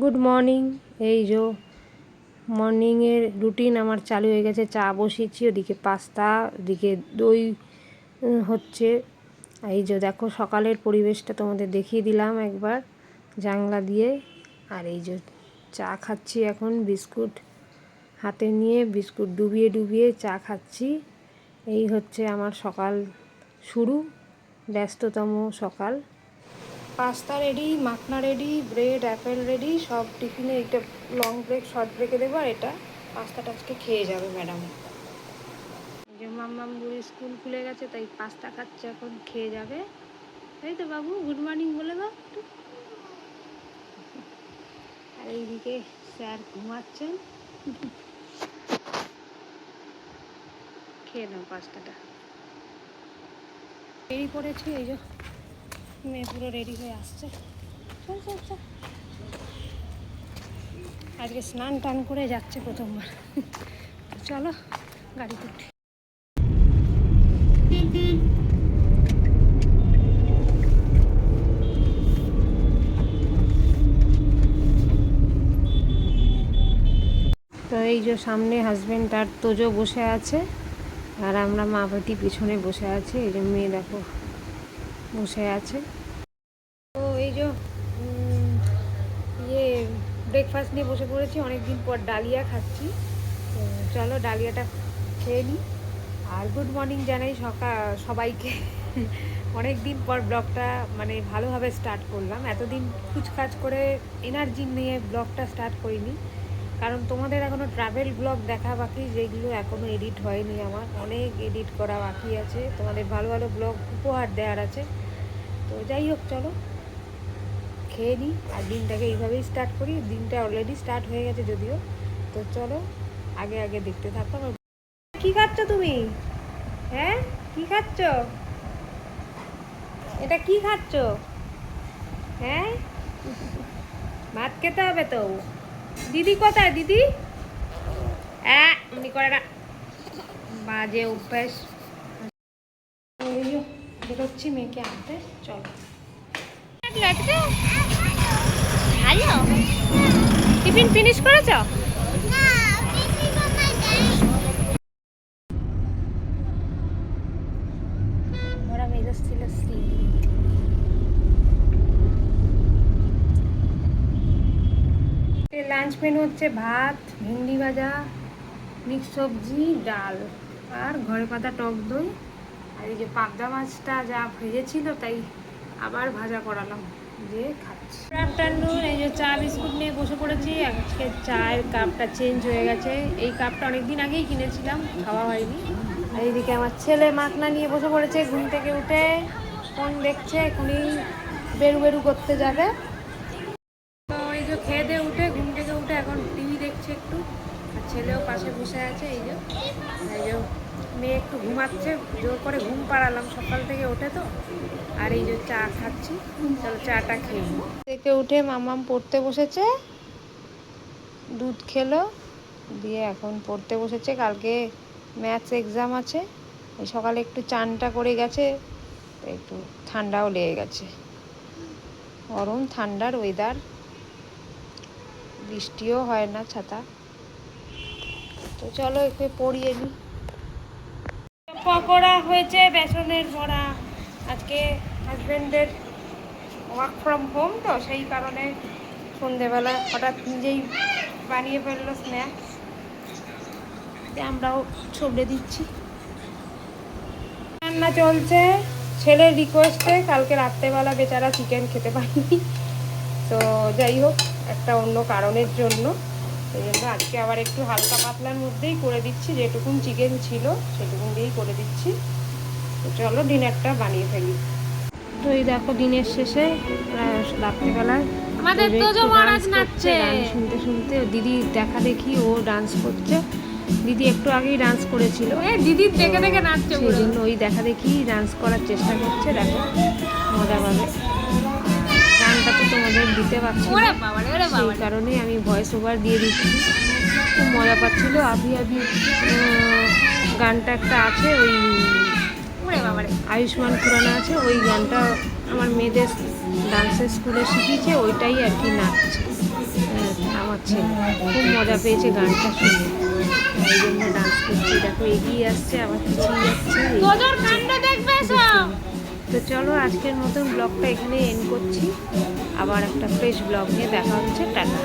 Good morning. এই যে মর্নিংয়ের routine আমার চালু হয়ে গেছে। চা বসিয়েছি, ওদিকে পাস্তা, ওদিকে দই হচ্ছে। এই যে দেখো সকালের পরিবেশটা তোমাদের দেখিয়ে দিলাম একবার জানলা দিয়ে। আর এই যে চা খাচ্ছি এখন, বিস্কুট হাতে নিয়ে বিস্কুট ডুবিয়ে ডুবিয়ে চা খাচ্ছি। এই হচ্ছে আমার সকাল শুরু, ব্যস্ততম সকাল। Pasta ready, makhana ready, bread Apple ready, সব টিফিনে। একটা লং ব্রেক শর্ট ব্রেকে দেবো, আর এটা পাস্তাটা আজকে খেয়ে যাবে ম্যাডাম। যে মাম্মাম বুড়ি স্কুল খুলে গেছে, তাই পাস্তা খাচ্ছে এখন, খেয়ে যাবে। তাই তো বাবু, গুড মর্নিং বলে দাও একটু। আর এইদিকে স্যার ঘুমাচ্ছেন। খেয়ে নাও পাস্তাটা। রেডি করেছি, এই যে মেয়ে পুরো রেডি হয়ে আসছে। চল চল চল, আজকে স্নান টান করে যাচ্ছে প্রথমবার। চলো গাড়িতে উঠি। তো এই যে সামনে হাজব্যান্ড আর তোজো বসে আছে, আর আমরা মা বেটি পিছনে বসে আছি। এই যে মেয়ে দেখো বসে আছে। তো এই যে ব্রেকফাস্ট নিয়ে বসে পড়েছি। অনেকদিন পর ডালিয়া খাচ্ছি, তো চলো ডালিয়াটা খেয়ে নিই। আর গুড মর্নিং জানাই সবাইকে। অনেক দিন পর ব্লগটা মানে ভালোভাবে স্টার্ট করলাম। এতদিন কুচকাজ করে এনার্জি নিয়ে ব্লগটা স্টার্ট করিনি, কারণ তোমাদের এখনও ট্রাভেল ব্লগ দেখা বাকি, যেগুলো এখনও এডিট হয়নি। আমার অনেক এডিট করা বাকি আছে, তোমাদের ভালো ভালো ব্লগ উপহার দেওয়ার আছে। তো যাই হোক, চলো খেয়ে নিই আর দিনটাকে এইভাবেই স্টার্ট করি। দিনটা অলরেডি স্টার্ট হয়ে গেছে যদিও। তো চলো আগে আগে দেখতে থাকো। কি খাচ্ছ তুমি? হ্যাঁ, কি খাচ্ছ? এটা কি খাচ্ছ? হ্যাঁ, ভাত খেতে হবে তো। দিদি কোথায়? দিদি উনি করে না, বাজে অভ্যাস। বেরোচ্ছি মেয়েকে আনতে, চলো। টিফিন ফিনিশ করেছ? ওরা মেজাজ ছিল লাঞ্চ মেনু হচ্ছে ভাত, ভেন্ডি ভাজা, মিক্স সবজি, ডাল, আর ঘরে পাতা টক দই। আর এই যে পাবদা মাছটা যা ভেজেছিল, তাই আবার ভাজা করালাম, যে খাচ্ছি। Good afternoon. এই যে চা বিস্কুট নিয়ে বসে পড়েছি। আজকে চায়ের কাপটা চেঞ্জ হয়ে গেছে। এই কাপটা অনেকদিন আগেই কিনেছিলাম, খাওয়া হয়নি। আর এইদিকে আমার ছেলে মাখনা নিয়ে বসে পড়েছে, ঘুম থেকে উঠে ফোন দেখছে, এখনই বেরু বেরু করতে যাবে। তো এই যে খেয়ে দিয়ে উঠে, ঘুম থেকে উঠে এখন টিভি দেখছে একটু, আর ছেলেও পাশে বসে আছে। এই যে মেয়ে একটু ঘুমাচ্ছে, জোর করে ঘুম পাড়ালাম, সকাল থেকে ওঠে তো। আর এই যে চা খাচ্ছি, চলো চাটা খেয়ে থেকে উঠে মামাম পড়তে বসেছে, দুধ খেলো, দিয়ে এখন পড়তে বসেছে। কালকে ম্যাথস এক্সাম আছে। এই সকালে একটু চানটা করে গেছে, একটু ঠান্ডাও লেগে গেছে। গরম ঠান্ডার ওয়েদার, বৃষ্টিও হয় না, ছাতা। তো চলো একে পড়িয়ে নিই। পকোড়া হয়েছে, বেসনের বড়া। আজকে হাজব্যান্ডের ওয়ার্ক ফ্রম হোম, তো সেই কারণে সন্ধেবেলা হঠাৎ নিজেই বানিয়ে ফেললো স্ন্যাক্স, আমরাও ছবড়ে দিচ্ছি। রান্না চলছে ছেলের রিকোয়েস্টে। কালকে রাত্রেবেলা বেচারা চিকেন খেতে পারিনি, তো যাই হোক একটা অন্য কারণের জন্য, সেই জন্য আজকে আবার একটু হালকা পাতলার মধ্যেই করে দিচ্ছি। যেটুকুন চিকেন ছিল সেটুকুন দিয়েই করে দিচ্ছি। তো চলো ডিনারটা বানিয়ে ফেলি। তো এই দেখো দিনের শেষে রাত্রিবেলায় আমাদের তোজো মহারাজ নাচছে, গান শুনতে শুনতে। দিদি দেখা দেখি ও ডান্স করছে। দিদি একটু আগেই ডান্স করেছিল, দিদির দেখে দেখে নাচছে, সেই জন্য ওই দেখা দেখি ডান্স করার চেষ্টা করছে। দেখো মজা পাবে। গানটা তো তোমাদের দিতে পারছি না, সেই কারণে আমি ভয়েস ওভার দিয়ে দিচ্ছি। খুব মজা পাচ্ছিল। আভি আভি গানটা একটা আছে, ওই ওরে বাবারে আয়ুষ্মান খুরানা আছে, ওই গানটা আমার মেয়েদের ডান্সের স্কুলে শিখিয়েছে, ওইটাই আর কি নাচছে আমার ছেলে। খুব মজা পেয়েছে গানটা শুনে, এই জন্য ডান্স করছে। দেখো এগিয়ে আসছে, আবার পিছিয়ে যাচ্ছে। তো চলো আজকের মতন ব্লগটা এখানে এন্ড করছি, আবার একটা ফ্রেশ ব্লগ নিয়ে দেখা হচ্ছে। টাটা।